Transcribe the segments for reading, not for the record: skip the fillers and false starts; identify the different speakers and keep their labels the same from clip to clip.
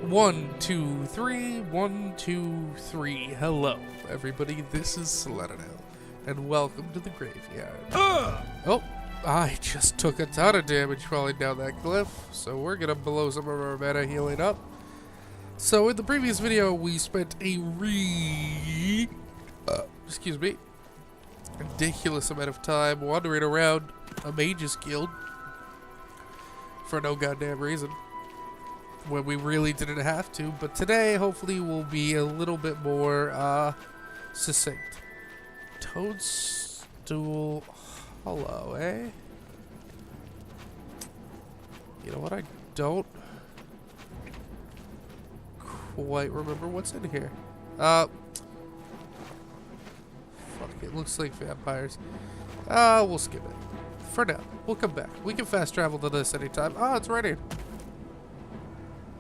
Speaker 1: 1, 2, 3, 1, 2, 3. Hello, everybody. This is Silaninil, and welcome to the graveyard. Oh, I just took a ton of damage falling down that cliff, so we're gonna blow some of our mana healing up. So in the previous video, we spent a ridiculous amount of time wandering around a mage's guild for no goddamn reason, when we really didn't have to. But today, hopefully, will be a little bit more succinct. Toadstool, hello, eh? You know what? I don't quite remember what's in here. Fuck, it looks like vampires. We'll skip it. For now, we'll come back. We can fast travel to this anytime. Oh, it's raining.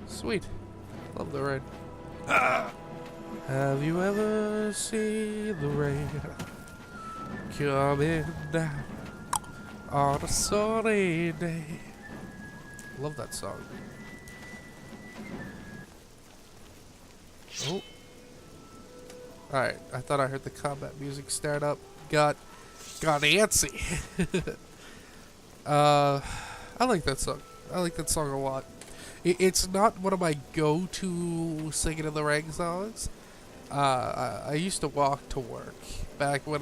Speaker 1: Sweet. Love the rain. Have you ever seen the rain coming down on a sunny day? Love that song. Oh. Alright, I thought I heard the combat music start up. Got antsy. I like that song. I like that song a lot. It's not one of my go-to Singing in the Rain songs. I used to walk to work. Back when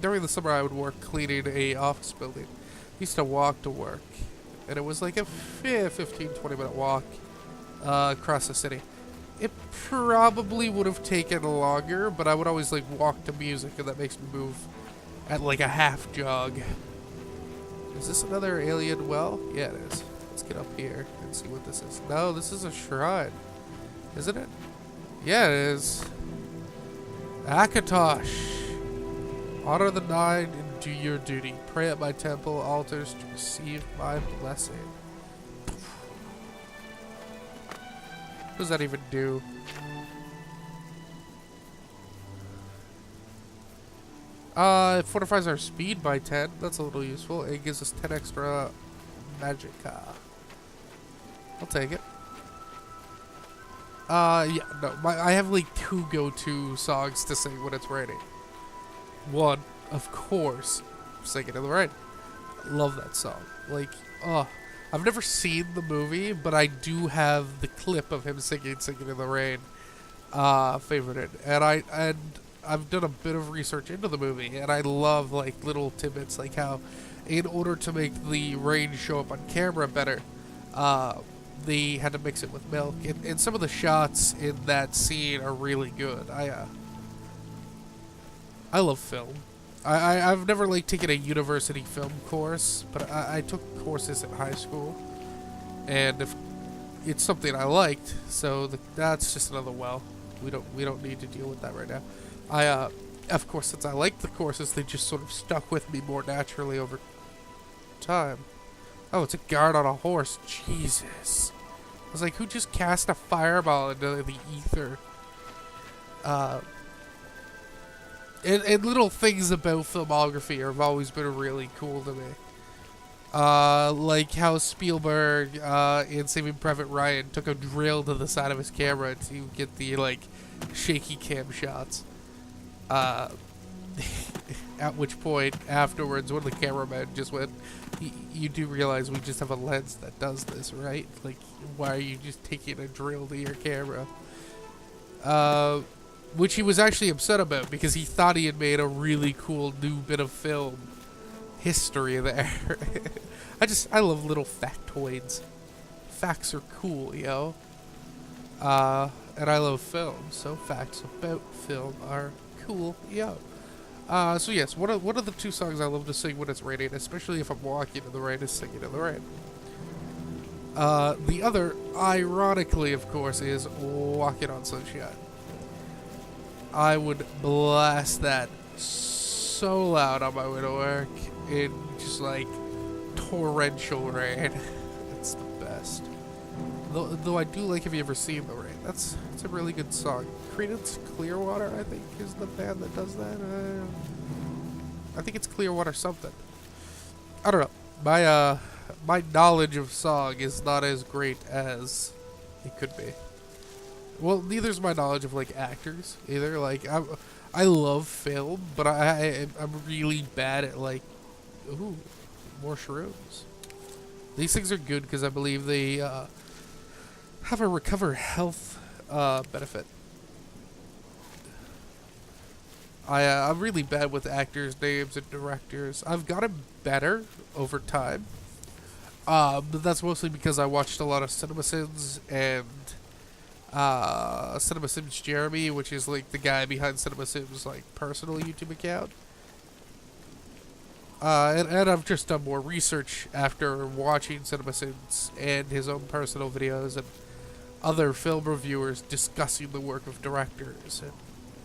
Speaker 1: during the summer I would work cleaning a office building. I used to walk to work. And it was like a 15-20 minute walk across the city. It probably would have taken longer, but I would always like walk to music, and that makes me move at like a half jog. Is this another alien well? Yeah, it is. Let's get up here and see what this is. No, this is a shrine. Isn't it? Yeah, it is. Akatosh. Honor the nine and do your duty. Pray at my temple altars to receive my blessing. What does that even do? It fortifies our speed by 10. That's a little useful. It gives us 10 extra magicka. I'll take it. Yeah, no, I have like two go-to songs to sing when it's raining. One, of course, Singing in the Rain. Love that song. Like, I've never seen the movie, but I do have the clip of him singing in the Rain favorited. And I've done a bit of research into the movie, and I love like little tidbits, like how in order to make the rain show up on camera better, they had to mix it with milk. And some of the shots in that scene are really good. I love film. I've never like taken a university film course, but I took courses in high school, and if it's something I liked, so that's just another well. We don't need to deal with that right now. Of course, since I liked the courses, they just sort of stuck with me more naturally over time. Oh, it's a guard on a horse. Jesus. I was like, who just cast a fireball into the ether? And little things about filmography have always been really cool to me. Like how Spielberg in Saving Private Ryan took a drill to the side of his camera to get the like shaky cam shots. At which point afterwards, when the cameraman just went, you do realize we just have a lens that does this, right? Like, why are you just taking a drill to your camera? Which he was actually upset about, because he thought he had made a really cool new bit of film history there. I love little factoids. Facts are cool, yo. And I love film, so facts about film are cool, yo. So yes, one of the two songs I love to sing when it's raining, especially if I'm walking in the rain, is Singing in the Rain. The other, ironically, of course, is Walking on Sunshine. I would blast that so loud on my way to work in just like torrential rain. It's the best. Though I do like Have You Ever Seen the Rain? It's a really good song. Creedence Clearwater, I think, is the band that does that. I think it's Clearwater something. I don't know. My knowledge of song is not as great as it could be. Well, neither's my knowledge of like actors either. Like I love film, but I'm really bad at like, ooh, more shrooms. These things are good because I believe they have a recover health benefit. I'm really bad with actors' names and directors. I've gotten better over time. But that's mostly because I watched a lot of CinemaSins and CinemaSins Jeremy, which is like the guy behind CinemaSins like personal YouTube account. And I've just done more research after watching CinemaSins and his own personal videos and other film reviewers discussing the work of directors and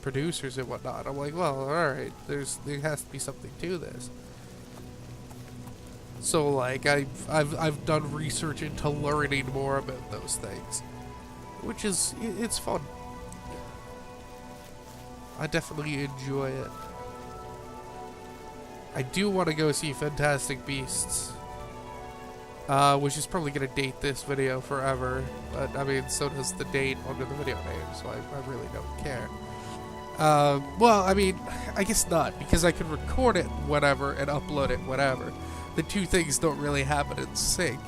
Speaker 1: producers and whatnot. I'm like, well, alright, there has to be something to this. So like I've done research into learning more about those things, which is it's fun. I definitely enjoy it. I do want to go see Fantastic Beasts, which is probably going to date this video forever, but I mean, so does the date under the video name, so I really don't care. Well, I mean, I guess not, because I can record it whenever and upload it whenever. The two things don't really happen in sync.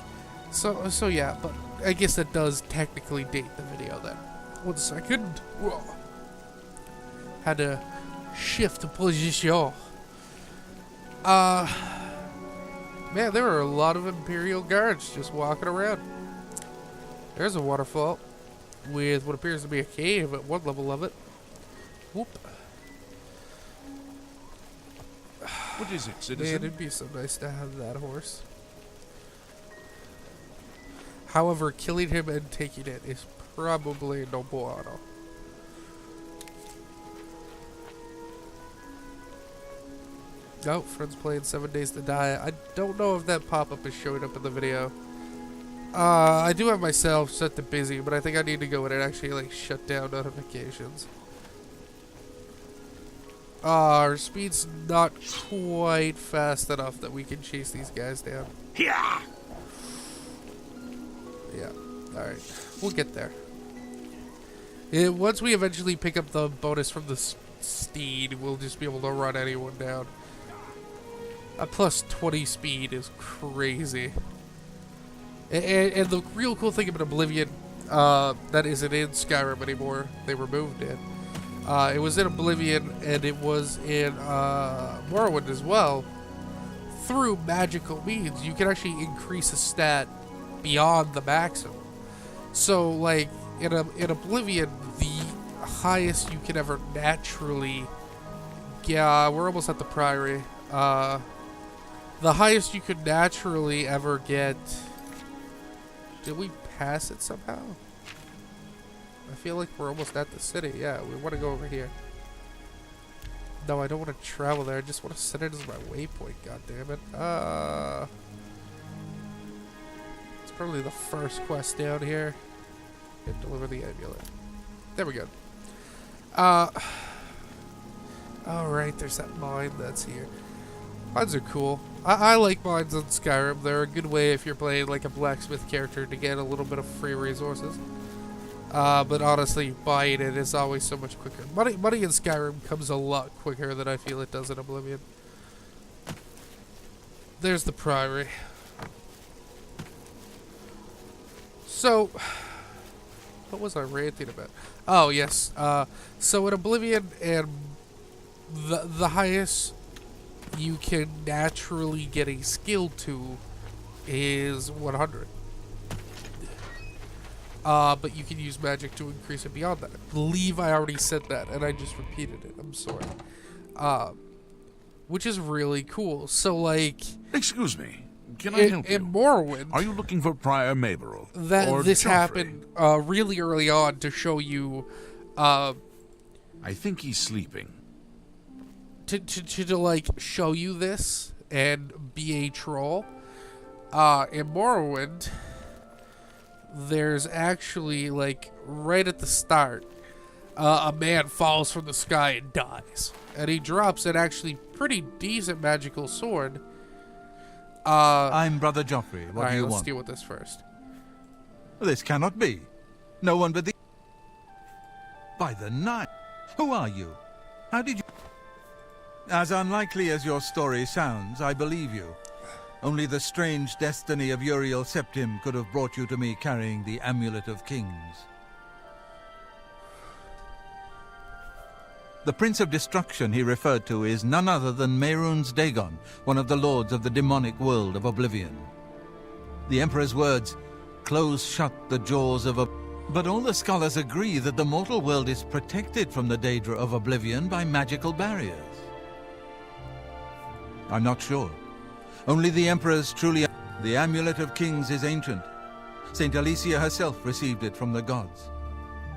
Speaker 1: So yeah, but I guess that does technically date the video then. 1 second. Whoa. Had to shift position. Man, there are a lot of Imperial guards just walking around. There's a waterfall with what appears to be a cave at one level of it. Whoop.
Speaker 2: What is it, citizen?
Speaker 1: Man, it'd be so nice to have that horse. However, killing him and taking it is probably no bueno. Oh, friends playing 7 Days to Die. I don't know if that pop-up is showing up in the video. I do have myself set to busy, but I think I need to go in and actually like shut down notifications. Our speed's not quite fast enough that we can chase these guys down.
Speaker 2: Yeah.
Speaker 1: Yeah, alright. We'll get there. Once we eventually pick up the bonus from the steed, we'll just be able to run anyone down. A plus 20 speed is crazy. And the real cool thing about Oblivion, that isn't in Skyrim anymore, they removed it. It was in Oblivion, and it was in Morrowind as well. Through magical means, you can actually increase a stat beyond the maximum. So, like, in Oblivion, the highest you can ever naturally get... we're almost at the Priory. The highest you could naturally ever get... Did we pass it somehow? I feel like we're almost at the city. Yeah, we want to go over here. No, I don't want to travel there. I just want to set it as my waypoint. God damn it. It's probably the first quest down here. And deliver the amulet. There we go. Alright, there's that mine that's here. Mines are cool. I like mines on Skyrim. They're a good way if you're playing like a blacksmith character to get a little bit of free resources. But honestly, buying it is always so much quicker. Money in Skyrim comes a lot quicker than I feel it does in Oblivion. There's the Priory. So, what was I ranting about? Oh, yes. So in Oblivion, and the highest you can naturally get a skill to is 100. But you can use magic to increase it beyond that. I believe I already said that, and I just repeated it. I'm sorry. Which is really cool. So, like...
Speaker 2: Excuse me. Can I help you?
Speaker 1: In Morrowind...
Speaker 2: Are you looking for Prior Maveril?
Speaker 1: This
Speaker 2: Joffrey?
Speaker 1: happened really early on to show you...
Speaker 2: I think he's sleeping.
Speaker 1: To like, show you this and be a troll. In Morrowind... There's actually, like, right at the start, a man falls from the sky and dies. And he drops an actually pretty decent magical sword.
Speaker 3: I'm Brother Joffrey. What do you
Speaker 1: let's
Speaker 3: want?
Speaker 1: deal with this first.
Speaker 3: This cannot be. No one but the... By the night. Who are you? How did you... As unlikely as your story sounds, I believe you. Only the strange destiny of Uriel Septim could have brought you to me carrying the Amulet of Kings. The Prince of Destruction he referred to is none other than Mehrunes Dagon, one of the lords of the demonic world of Oblivion. The Emperor's words, close shut the jaws of But all the scholars agree that the mortal world is protected from the Daedra of Oblivion by magical barriers. I'm not sure. Only the Emperor's truly... The Amulet of Kings is ancient. Saint Alicia herself received it from the gods.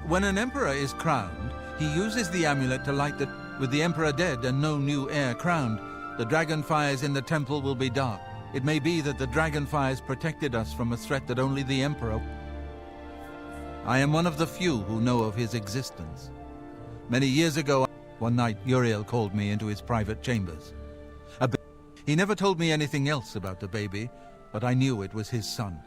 Speaker 3: When an emperor is crowned, he uses the amulet to light the... With the Emperor dead and no new heir crowned, the dragon fires in the temple will be dark. It may be that the dragon fires protected us from a threat that only the Emperor... I am one of the few who know of his existence. Many years ago, one night Uriel called me into his private chambers. He never told me anything else about the baby, but I knew it was his son.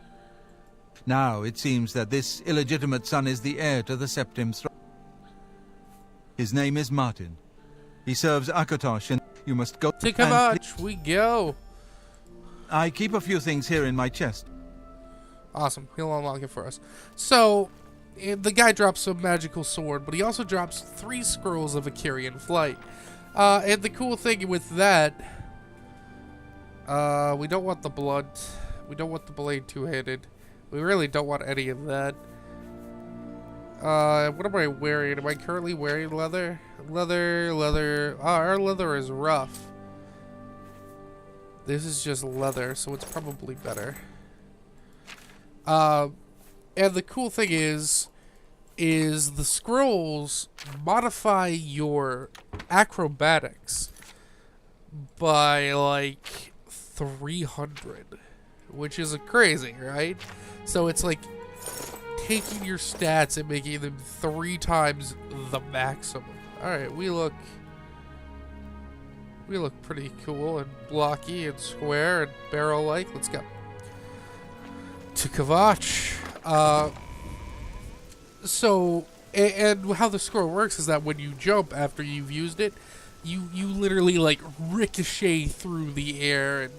Speaker 3: Now it seems that this illegitimate son is the heir to the Septim throne. His name is Martin. He serves Akatosh, and you must go...
Speaker 1: To Kvatch, we go!
Speaker 3: I keep a few things here in my chest.
Speaker 1: Awesome, he'll unlock it for us. So, the guy drops a magical sword, but he also drops 3 scrolls of Akirian flight. And the cool thing with that... we don't want the blunt. We don't want the blade two-handed. We really don't want any of that. What am I wearing? Am I currently wearing leather? Leather. Our leather is rough. This is just leather, so it's probably better. And the cool thing is the scrolls modify your acrobatics by, like, 300, which is crazy, right? So it's like taking your stats and making them 3 times the maximum. Alright, we look pretty cool and blocky and square and barrel-like. Let's go. To Kvatch. So, and how the scroll works is that when you jump after you've used it, you literally, like, ricochet through the air and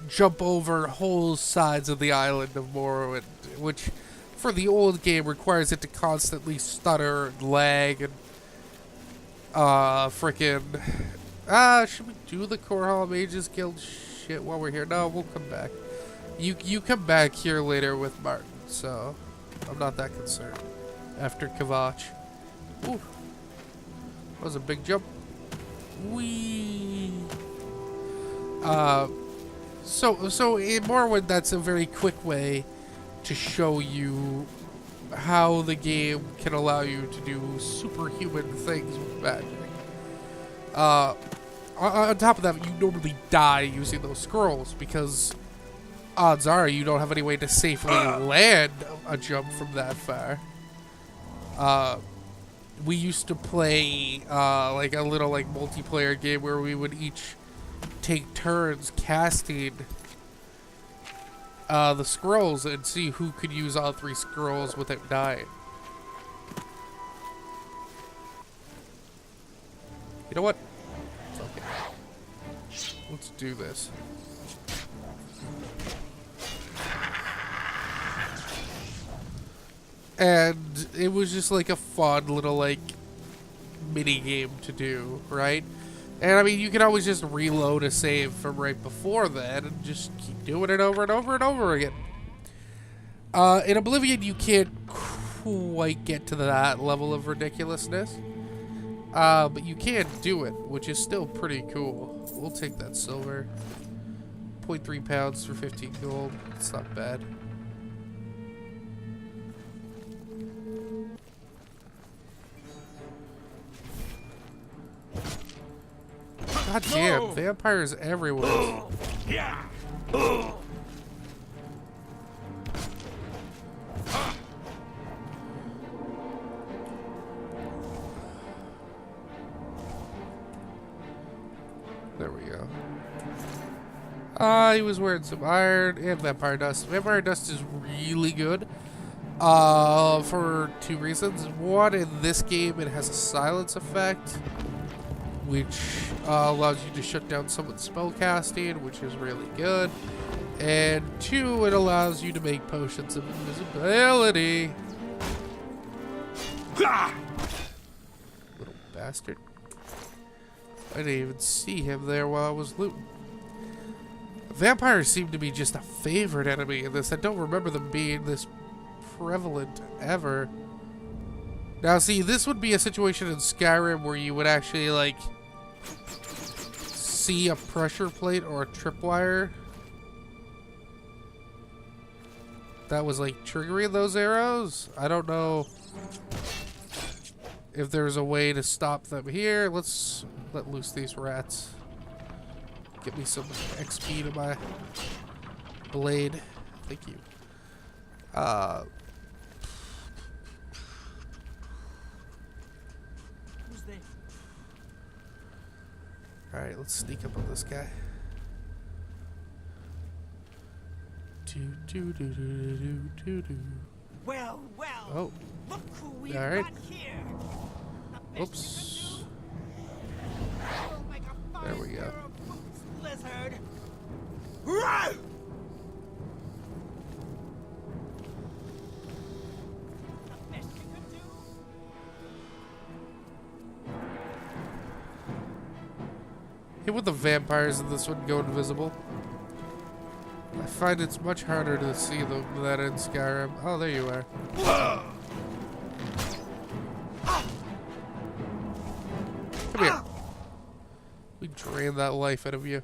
Speaker 1: jump over whole sides of the island of Morrowind, which for the old game requires it to constantly stutter and lag and frickin' should we do the Korhal Mages Guild shit while we're here? No, we'll come back. You come back here later with Martin, so I'm not that concerned. After Kvatch. Ooh. That was a big jump. Whee! So in Morrowind, that's a very quick way to show you how the game can allow you to do superhuman things with magic. On top of that, you normally die using those scrolls because odds are you don't have any way to safely land a jump from that far. We used to play like a little like multiplayer game where we would each take turns casting the scrolls and see who could use all 3 scrolls without dying. You know what? It's okay. Let's do this. And it was just like a fun little like mini game to do, right? And I mean, you can always just reload a save from right before that and just keep doing it over and over and over again. In Oblivion, you can't quite get to that level of ridiculousness. But you can do it, which is still pretty cool. We'll take that silver. 0.3 pounds for 15 gold. It's not bad. God damn, vampires everywhere.
Speaker 2: Yeah.
Speaker 1: There we go. He was wearing some iron and vampire dust. Vampire dust is really good For two reasons. One, in this game, it has a silence effect, which allows you to shut down someone's spellcasting, which is really good. And two, it allows you to make potions of invisibility. Little bastard. I didn't even see him there while I was looting. Vampires seem to be just a favorite enemy in this. I don't remember them being this prevalent ever. Now see, this would be a situation in Skyrim where you would actually like see a pressure plate or a tripwire that was like triggering those arrows. I don't know if there's a way to stop them here. Let's let loose these rats. Get me some XP to my blade. Thank you. Alright, let's sneak up on this guy.
Speaker 4: Well,
Speaker 1: Oh.
Speaker 4: look who we've
Speaker 1: Alright.
Speaker 4: got here. The best
Speaker 1: Oops.
Speaker 4: you can do. We'll make a fine
Speaker 1: There we go.
Speaker 4: pair of boots, Lizard. Roar! The best you can do.
Speaker 1: Hit with the vampires in this one go invisible. I find it's much harder to see them than in Skyrim. Oh, there you are. Come here. We drain that life out of you.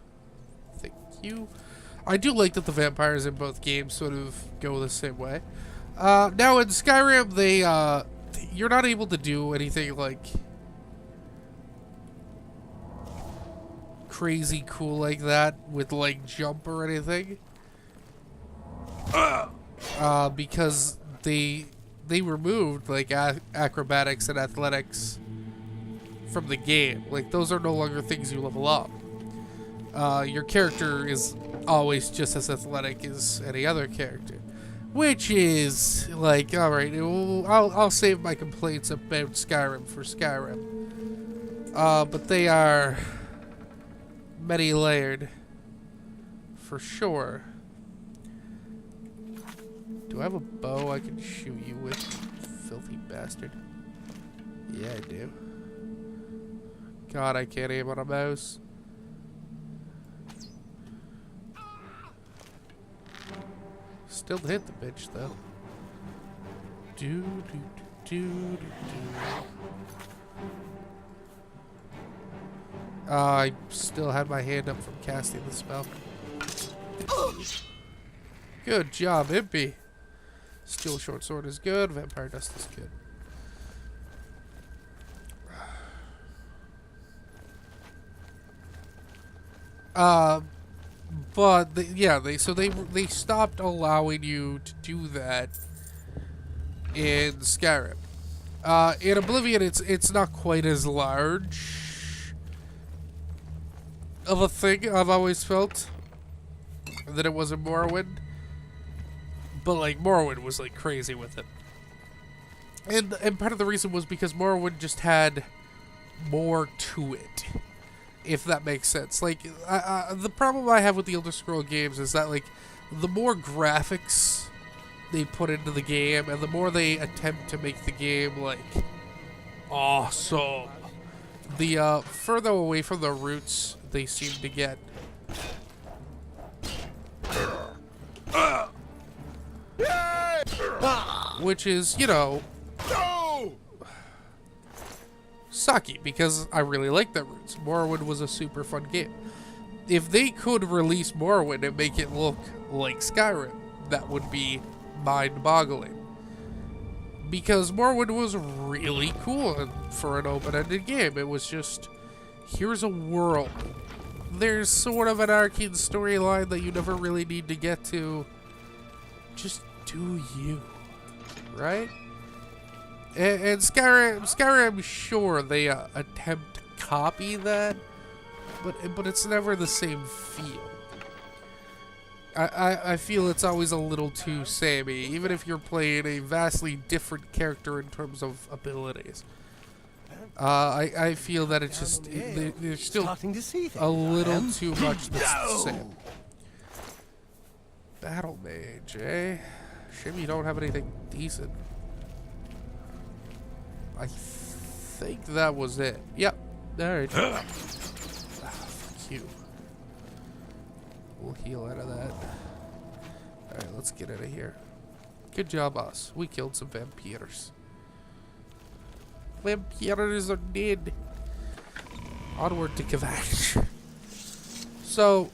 Speaker 1: Thank you. I do like that the vampires in both games sort of go the same way. Now in Skyrim, you're not able to do anything like crazy cool like that with like jump or anything. Because they removed like acrobatics and athletics from the game. Like those are no longer things you level up. Your character is always just as athletic as any other character, which is like, all right, I'll save my complaints about Skyrim for Skyrim. But they are many layered for sure. Do I have a bow I can shoot you with, filthy bastard? Yeah, I do. God, I can't aim on a mouse. Still hit the bitch though. I still had my hand up from casting the spell. Good job, Impy. Steel short sword is good. Vampire dust is good. But they stopped allowing you to do that in Skyrim. In Oblivion, it's not quite as large of a thing. I've always felt that it was in Morrowind, but like Morrowind was like crazy with it, and part of the reason was because Morrowind just had more to it. If that makes sense. Like, the problem I have with the Elder Scrolls games is that, like, the more graphics they put into the game, and the more they attempt to make the game, like, awesome, the further away from the roots they seem to get. Which is, you know, sucky, because I really like that roots. Morrowind was a super fun game. If they could release Morrowind and make it look like Skyrim, that would be mind-boggling. Because Morrowind was really cool for an open-ended game. It was just, here's a world. There's sort of an arcane storyline that you never really need to get to. Just do you, right? And Skyrim, sure, they attempt to copy that, but it's never the same feel. I feel it's always a little too samey, even if you're playing a vastly different character in terms of abilities. I feel that it's just there's still
Speaker 4: Starting to see things.
Speaker 1: a little too much that's the same. Battle mage, eh? Shame you don't have anything decent. I think that was it. Yep. Alright. Fuck you. We'll heal out of that. Alright, let's get out of here. Good job, us. We killed some vampires. Vampires are dead. Onward to Kvatch. So,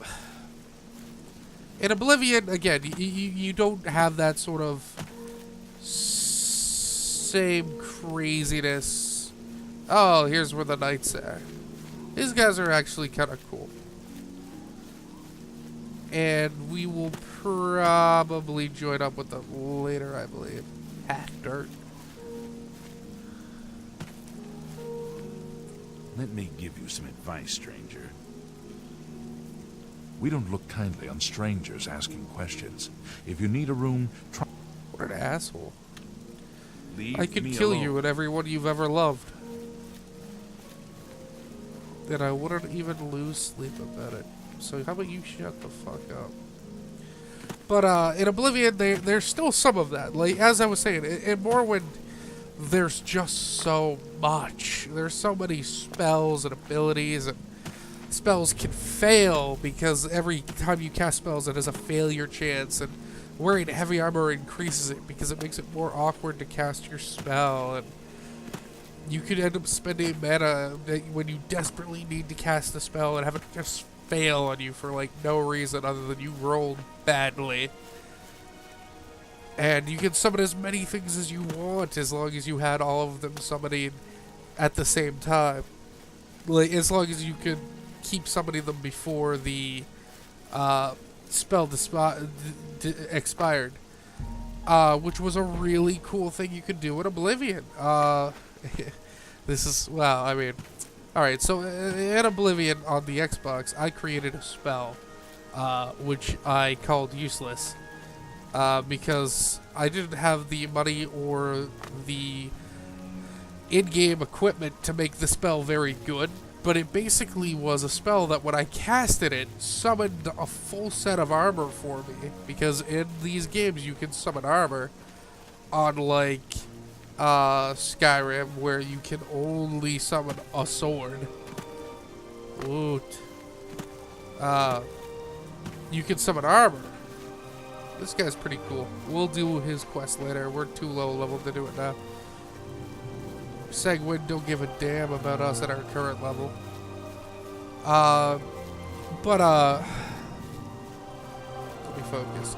Speaker 1: in Oblivion, again, you don't have that sort of same craziness. Oh, here's where the knights are. These guys are actually kind of cool. And we will probably join up with them later, I believe. Half dirt.
Speaker 2: Let me give you some advice, stranger. We don't look kindly on strangers asking questions. If you need a room, try...
Speaker 1: What an asshole.
Speaker 2: Leave
Speaker 1: I could
Speaker 2: me
Speaker 1: kill
Speaker 2: alone.
Speaker 1: you and everyone you've ever loved. Then I wouldn't even lose sleep about it. So how about you shut the fuck up? But in Oblivion, there's still some of that. Like, as I was saying, in Morrowind, there's just so much. There's so many spells and abilities, and spells can fail because every time you cast spells, it has a failure chance, and wearing heavy armor increases it because it makes it more awkward to cast your spell, and you could end up spending mana when you desperately need to cast a spell and have it just fail on you for like no reason other than you rolled badly. And you can summon as many things as you want as long as you had all of them summoning at the same time. Like, as long as you can keep summoning them before the spell expired. Which was a really cool thing you could do in Oblivion. This is, wow, I mean... Alright, so in Oblivion on the Xbox, I created a spell, which I called Useless. Because I didn't have the money or the in-game equipment to make the spell very good, but it basically was a spell that when I casted it, summoned a full set of armor for me, because in these games you can summon armor, unlike Skyrim, where you can only summon a sword. Woot. You can summon armor. This guy's pretty cool. We'll do his quest later. We're too low level to do it now. Segwin don't give a damn about us at our current level. Let me focus.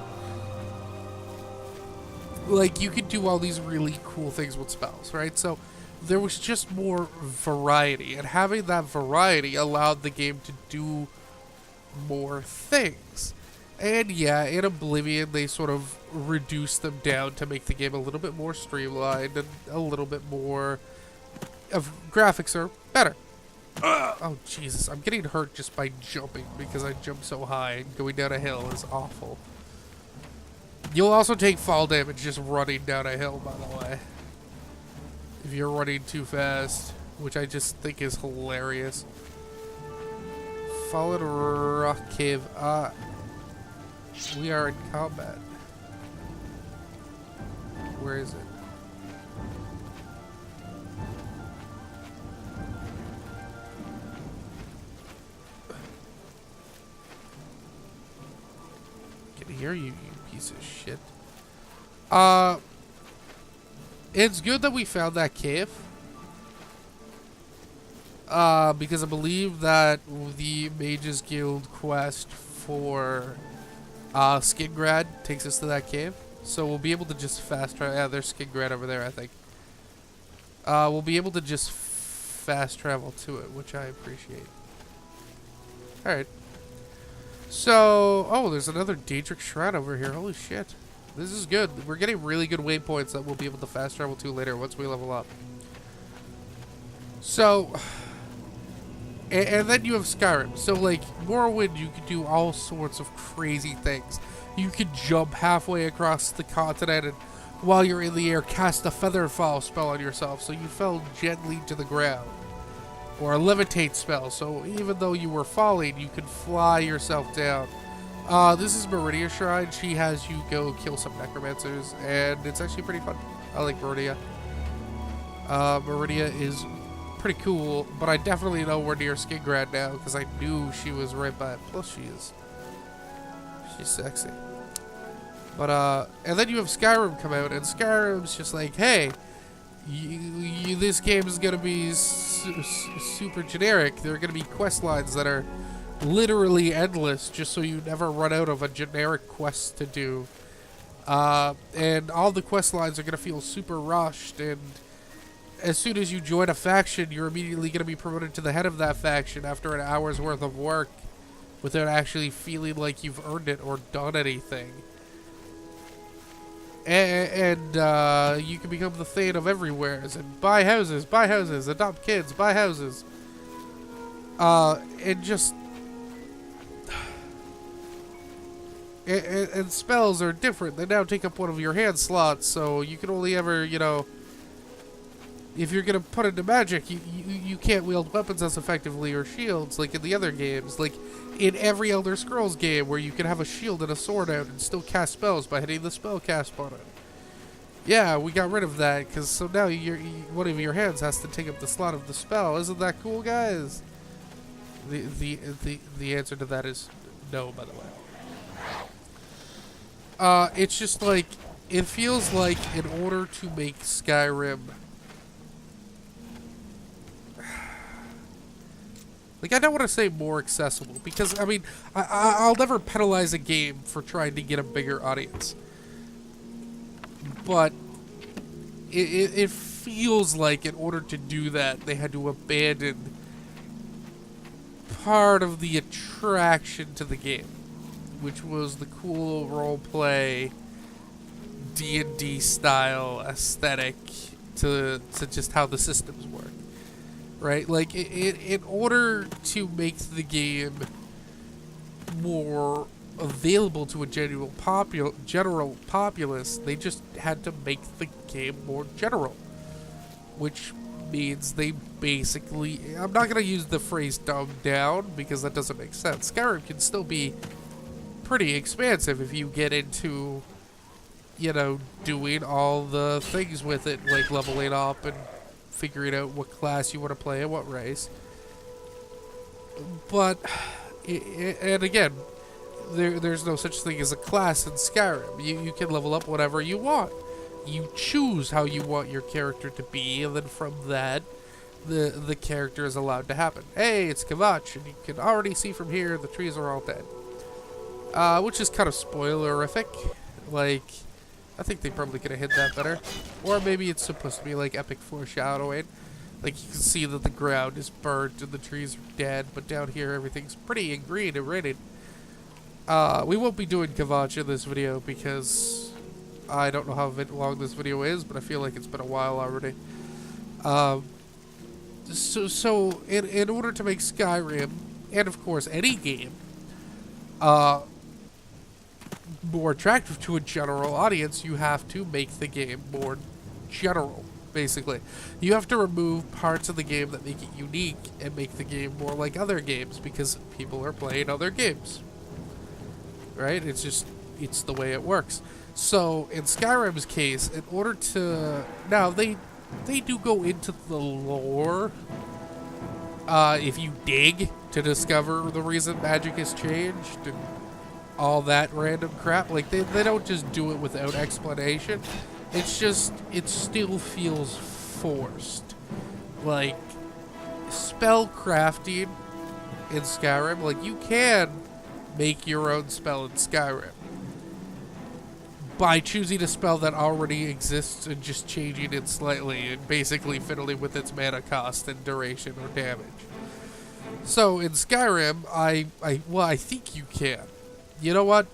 Speaker 1: Like, you could do all these really cool things with spells, right? So, there was just more variety, and having that variety allowed the game to do more things. And yeah, in Oblivion, they sort of reduced them down to make the game a little bit more streamlined and a little bit more of graphics are better. Oh, Jesus. I'm getting hurt just by jumping because I jumped so high, and going down a hill is awful. You'll also take fall damage just running down a hill, by the way. If you're running too fast, which I just think is hilarious. Fallen Rock Cave. We are in combat. Where is it? I can hear you, you piece of shit. It's good that we found that cave. Because I believe that the Mages Guild quest for Skingrad takes us to that cave. So we'll be able to just fast travel. Yeah, there's Skingrad over there, I think. We'll be able to just fast travel to it, which I appreciate. Alright. So, oh, there's another Daedric Shrine over here. Holy shit. This is good. We're getting really good waypoints that we'll be able to fast travel to later once we level up. So, And then you have Skyrim. So, like, Morrowind, you could do all sorts of crazy things. You could jump halfway across the continent and, while you're in the air, cast a feather fall spell on yourself so you fell gently to the ground. Or a levitate spell, so even though you were falling, you could fly yourself down. This is Meridia Shrine. She has you go kill some necromancers, and it's actually pretty fun. I like Meridia. Meridia is pretty cool, but I definitely know we're near Skingrad now because I knew she was right by it. Plus, she's sexy. But and then you have Skyrim come out, and Skyrim's just like, hey, this game is gonna be super generic. There are gonna be quest lines that are literally endless, just so you never run out of a generic quest to do. And all the quest lines are gonna feel super rushed, and as soon as you join a faction, you're immediately gonna be promoted to the head of that faction after an hour's worth of work, without actually feeling like you've earned it or done anything. And you can become the Thane of everywheres and buy houses, adopt kids, buy houses. And just... And spells are different. They now take up one of your hand slots, so you can only ever, you know... If you're gonna put into magic, you can't wield weapons as effectively or shields like in the other games. Like in every Elder Scrolls game where you can have a shield and a sword out and still cast spells by hitting the spell cast button. Yeah, we got rid of that because so now one of your hands has to take up the slot of the spell. Isn't that cool, guys? The answer to that is no, by the way. It's just like it feels like in order to make Skyrim. Like, I don't want to say more accessible, because, I mean, I'll never penalize a game for trying to get a bigger audience. But it feels like in order to do that, they had to abandon part of the attraction to the game, which was the cool roleplay, D&D style aesthetic to just how the systems work. Right? Like, in order to make the game more available to a general populace, they just had to make the game more general. Which means they basically... I'm not going to use the phrase dumbed down, because that doesn't make sense. Skyrim can still be pretty expansive if you get into, you know, doing all the things with it, like leveling up and figuring out what class you want to play and what race. But, and again, there's no such thing as a class in Skyrim. You can level up whatever you want. You choose how you want your character to be, and then from that, the character is allowed to happen. Hey, it's Kvatch, and you can already see from here the trees are all dead. Which is kind of spoilerific. Like, I think they probably could have hid that better. Or maybe it's supposed to be like epic foreshadowing. Like you can see that the ground is burnt and the trees are dead, but down here everything's pretty and green and raining. We won't be doing Kvatch in this video because I don't know how long this video is, but I feel like it's been a while already. So in order to make Skyrim, and of course any game, more attractive to a general audience, you have to make the game more general, basically. You have to remove parts of the game that make it unique and make the game more like other games, because people are playing other games. Right? It's the way it works. So, in Skyrim's case, in order to... Now, they do go into the lore, if you dig to discover the reason magic has changed, and all that random crap. Like, they don't just do it without explanation. It's just, it still feels forced. Like, spell crafting in Skyrim, like, you can make your own spell in Skyrim by choosing a spell that already exists and just changing it slightly and basically fiddling with its mana cost and duration or damage. So, in Skyrim, I think you can. You know what?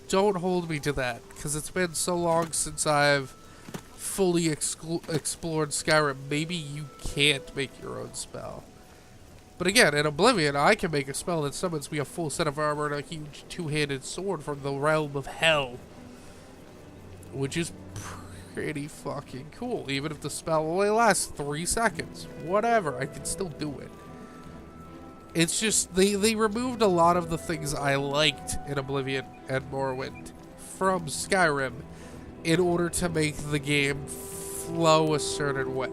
Speaker 1: Don't hold me to that, because it's been so long since I've fully explored Skyrim. Maybe you can't make your own spell. But again, in Oblivion, I can make a spell that summons me a full set of armor and a huge two-handed sword from the realm of hell. Which is pretty fucking cool. Even if the spell only lasts 3 seconds. Whatever, I can still do it. It's just, they removed a lot of the things I liked in Oblivion and Morrowind from Skyrim in order to make the game flow a certain way.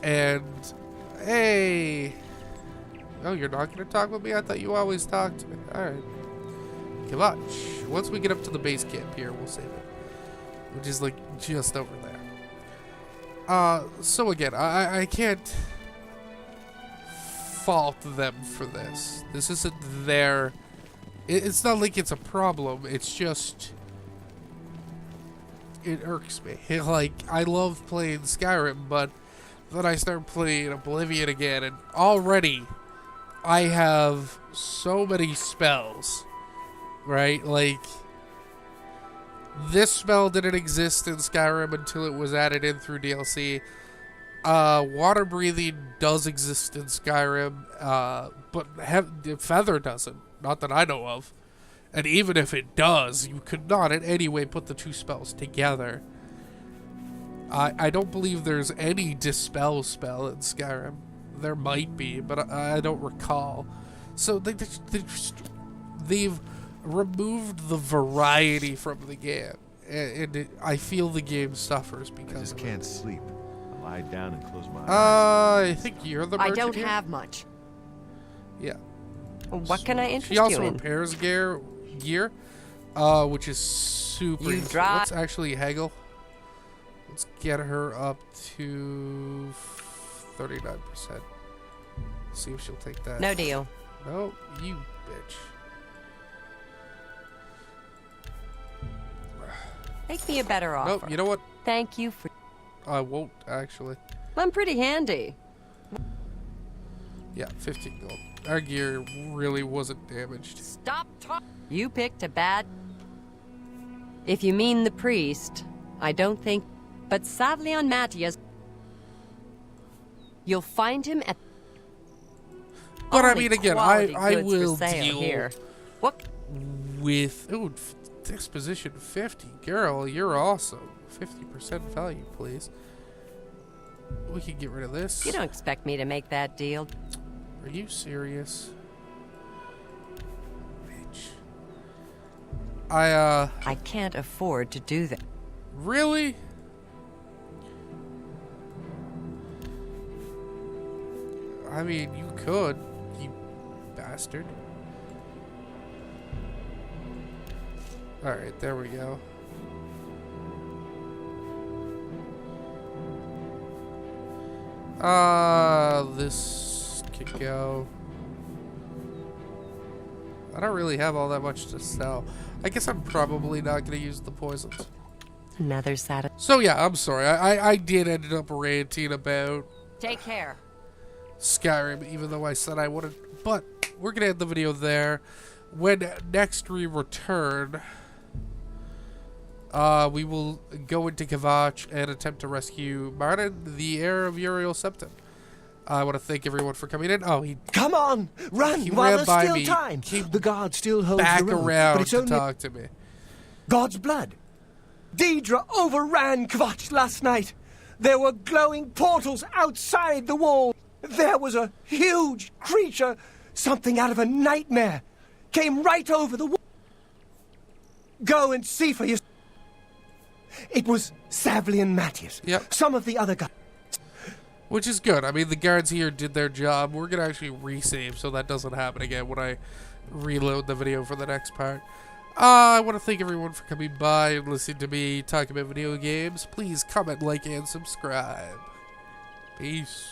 Speaker 1: And, hey... Oh, you're not going to talk with me? I thought you always talked. Alright. Kvatch. Once we get up to the base camp here, we'll save it. Which is, like, just over there. So again, I can't fault them for this. This isn't their... It's not like it's a problem. It's just... It irks me. Like, I love playing Skyrim, but then I start playing Oblivion again, and already I have so many spells, right? Like, this spell didn't exist in Skyrim until it was added in through DLC. Water breathing does exist in Skyrim, but Feather doesn't. Not that I know of. And even if it does, you could not in any way put the two spells together. I don't believe there's any Dispel spell in Skyrim. There might be, but I don't recall. So they've removed the variety from the game. And I feel the game suffers because
Speaker 5: I just can't sleep. I lie down and close my
Speaker 1: I
Speaker 5: eyes.
Speaker 1: think you're the
Speaker 6: I
Speaker 1: merchant
Speaker 6: don't
Speaker 1: here?
Speaker 6: have much.
Speaker 1: Yeah.
Speaker 6: What can I interest
Speaker 1: She also
Speaker 6: you in?
Speaker 1: repairs gear, which is super
Speaker 6: You
Speaker 1: easy.
Speaker 6: drive-
Speaker 1: Let's actually haggle. Let's get her up to 39%. See if she'll take that.
Speaker 6: No deal.
Speaker 1: No, you bitch.
Speaker 6: Make me a better offer.
Speaker 1: Nope, you know what?
Speaker 6: Thank you for...
Speaker 1: I won't, actually.
Speaker 6: I'm pretty handy.
Speaker 1: Yeah, 15 gold. Our gear really wasn't damaged.
Speaker 6: Stop talking. You picked a bad... If you mean the priest, I don't think... But Savlion Matthias... You'll find him at...
Speaker 1: But I
Speaker 6: Only
Speaker 1: mean, again,
Speaker 6: quality
Speaker 1: I
Speaker 6: goods
Speaker 1: will
Speaker 6: for sale
Speaker 1: deal
Speaker 6: here. What?
Speaker 1: with... Ooh, disposition 50. Girl, you're awesome. 50% value, please. We can get rid of this.
Speaker 6: You don't expect me to make that deal.
Speaker 1: Are you serious? Bitch.
Speaker 6: I can't afford to do that.
Speaker 1: Really? I mean, you could, you bastard. Alright, there we go. This could go. I don't really have all that much to sell. I guess I'm probably not going to use the poisons.
Speaker 6: Another side.
Speaker 1: So yeah, I'm sorry. I did end up ranting about
Speaker 6: Take care.
Speaker 1: Skyrim, even though I said I wouldn't. But we're going to end the video there. When next we return, we will go into Kvatch and attempt to rescue Martin, the heir of Uriel Septon. I want to thank everyone for coming in. Oh, he
Speaker 4: Come on, run
Speaker 1: He
Speaker 4: while
Speaker 1: ran
Speaker 4: there's
Speaker 1: by
Speaker 4: still
Speaker 1: me,
Speaker 4: time.
Speaker 1: came
Speaker 4: The guard still holds
Speaker 1: back
Speaker 4: the road,
Speaker 1: around
Speaker 4: but it's
Speaker 1: to
Speaker 4: only
Speaker 1: talk to me.
Speaker 4: God's blood. Deidre overran Kvatch last night. There were glowing portals outside the wall. There was a huge creature, something out of a nightmare, came right over the wall. Go and see for yourself. It was Savlion Matthias.
Speaker 1: Yep.
Speaker 4: Some of the other guys.
Speaker 1: Which is good. I mean, the guards here did their job. We're going to actually resave so that doesn't happen again when I reload the video for the next part. I want to thank everyone for coming by and listening to me talk about video games. Please comment, like, and subscribe. Peace.